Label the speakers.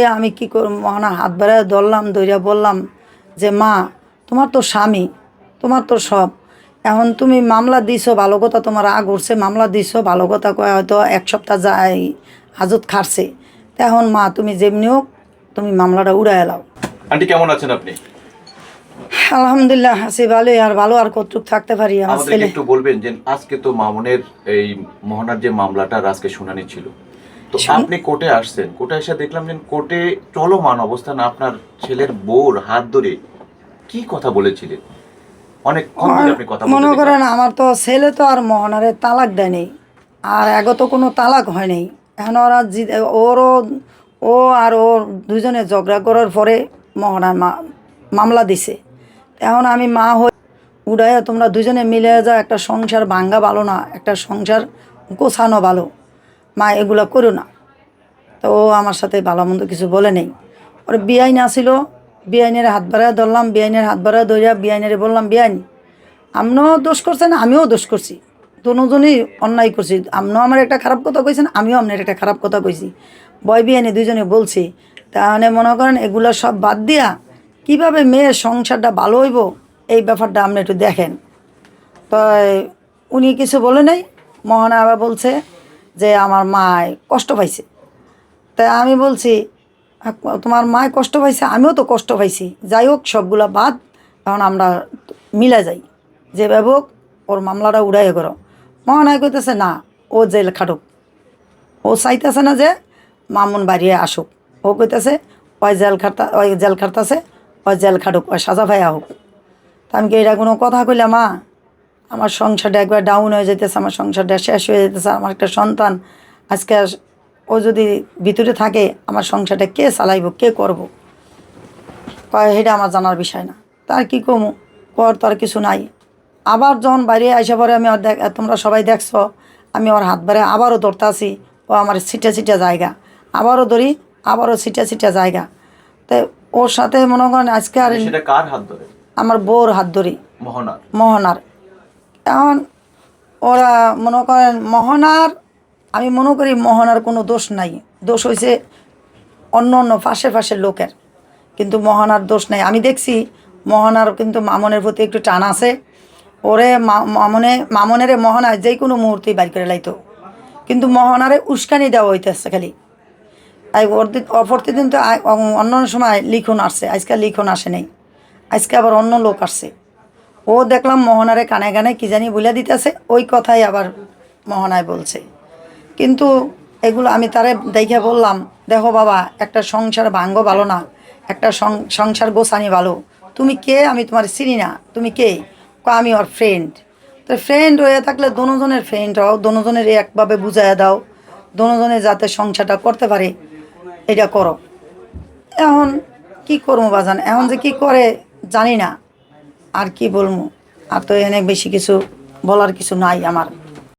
Speaker 1: আমি কি করব, মহানা হাত বাড়ায় ধরলাম, ধরিয়া বললাম যে মা, তোমার তো স্বামী, তোমার তো সব, এখন তুমি মামলা দিছো ভালো কথা, তোমার রাগ উঠছে, মামলা দিছো ভালো কথা, কয় হয়তো 1 সপ্তাহ যায় হাজত খাটছে, তো এখন মা তুমি যেমনি হোক তুমি মামলাটা উড়াই এলাও।
Speaker 2: আন্টি কেমন আছেন আপনি?
Speaker 1: আলহামদুলিল্লাহ আছি ভালোই, আর ভালো আর কতটুক থাকতে পারি। আমার
Speaker 2: আমাদেরকে
Speaker 1: ছেলে
Speaker 2: একটু বলবেন যে আজকে তো মামুনের এই মোহনার যে মামলাটার আজকে শুনানি ছিল, তো আপনি কোর্টে আসছেন, কোর্টে এসে দেখলাম যে কোর্টে চলমান অবস্থান আপনার ছেলের বউর হাত ধরে কি কথা বলেছিলেন, অনেকক্ষণ ধরে আপনি কথা
Speaker 1: মনে
Speaker 2: বলতে
Speaker 1: করেন
Speaker 2: দেখলাম।
Speaker 1: আমার তো ছেলে তো আর মোহনারে তালাক দেয়নি, আর এগো তো কোনো তালাক হয় নাই। এখন ওরা ওরও, ও আর ওর দুজনে ঝগড়া করার পরে মোহনার মামলা দিছে। এখন আমি মা হয়ে উড়াইয়া তোমরা দুজনে মিলে যাও, একটা সংসার ভাঙ্গা ভালো না, একটা সংসার গোছানো ভালো, মা এগুলো করো না। তো ও আমার সাথে ভালো মন্দ কিছু বলে নেই। ওর বেআইন আসিল, বেআইনের হাত বাড়ায় ধরলাম, বেআইনের হাত বাড়ায় ধরিয়া বেআইনের বললাম, বেআইন আপনিও দোষ করছেন, আমিও দোষ করছি, দুজনই অন্যায় করছি, আপনিও আমার একটা খারাপ কথা কইছেন, আমিও আপনার একটা খারাপ কথা কইছি, বয় বিয়ানি দুজনে বলছি। তাহলে মনে করেন এগুলো সব বাদ দিয়া কিভাবে মেয়ের সংসারটা ভালো হইব এই ব্যাপারটা আপনি একটু দেখেন। তো উনি কিছু বলে নাই। মোহনা আবার বলছে যে আমার মায় কষ্ট পাইছে। তাই আমি বলছি, তোমার মায় কষ্ট পাইছে, আমিও তো কষ্ট পাইছি, যাই হোক সবগুলা বাদ, এখন আমরা মিলে যাই, যেভাবে হোক ওর মামলাটা উড়াই করো। মহানায় কইতেছে না, ও জেল খাটুক, ও চাইতেছে না যে মামুন বাড়িয়ে আসুক, ও কইতেছে ওই জেল খাটতাছে, ওই জেল খাটুক, ওই সাজা ভাইয়া হোক। তা আমি কি এটা কোনো কথা কইলাম? মা, আমার সংসারটা একবার ডাউন হয়ে যেতেছে, আমার সংসারটা শেষ হয়ে যেতেছে, আমার একটা সন্তান আজকে ও যদি ভিতরে থাকে আমার সংসারটা কে চালাইব, কে করব? কয় এটা আমার জানার বিষয় না। তার কি কমু, কর তো আর কিছু নাই। আবার যখন বাইরে আসে পরে আমি তোমরা সবাই দেখছো, আমি ওর হাত বাড়ে আবারও ধরতে আসি, ও আমার ছিটা ছিটা জায়গা, আবারও ধরি, আবারও ছিটা ছিটা জায়গা। তাই ওর সাথে মনে করেন আজকে আর
Speaker 2: সেটা কার হাত ধরে?
Speaker 1: আমার বউর হাত ধরি,
Speaker 2: মোহনার।
Speaker 1: মোহনার। এখন ওরা মনে করেন মোহনার, আমি মনে করি মোহনার কোনো দোষ নাই, দোষ হয়েছে অন্য অন্য ফাঁসে ফাঁসে লোকের, কিন্তু মোহনার দোষ নাই। আমি দেখছি মোহনার কিন্তু মামনের প্রতি একটু টান আছে, ওরে মামনেরে মোহনায় যে কোনো মুহূর্তেই বাইর করে লাইতো, কিন্তু মোহনারে উস্কানি দেওয়া হইতেছে খালি। প্রতিদিন তো অন্য সময় লিখন আসছে, আজকে লিখন আসে নাই, আজকে আবার অন্য লোক আসছে। ও দেখলাম মোহনারে কানে কানে কী জানি বলে দিতেছে, ওই কথাই আবার মোহনায় বলছে। কিন্তু এগুলো আমি তারে দেখে বললাম, দেখো বাবা, একটা সংসার ভাঙ্গ ভালো না, একটা সংসার গোছানি ভালো। তুমি কে? আমি তোমার চিনি না, তুমি কে? আমি ওর ফ্রেন্ড। তো ফ্রেন্ড হয়ে থাকলে দোনোজনের ফ্রেন্ড হও, দোনোজনের একভাবে বুঝাইয়া দাও, দোনোজনে যাতে সংসারটা করতে পারে এটা করো। এখন কি করবো বাজান, এখন যে কি করে জানি না, আর কি বলবো, আর তো অনেক বেশি কিছু বলার কিছু নাই আমার।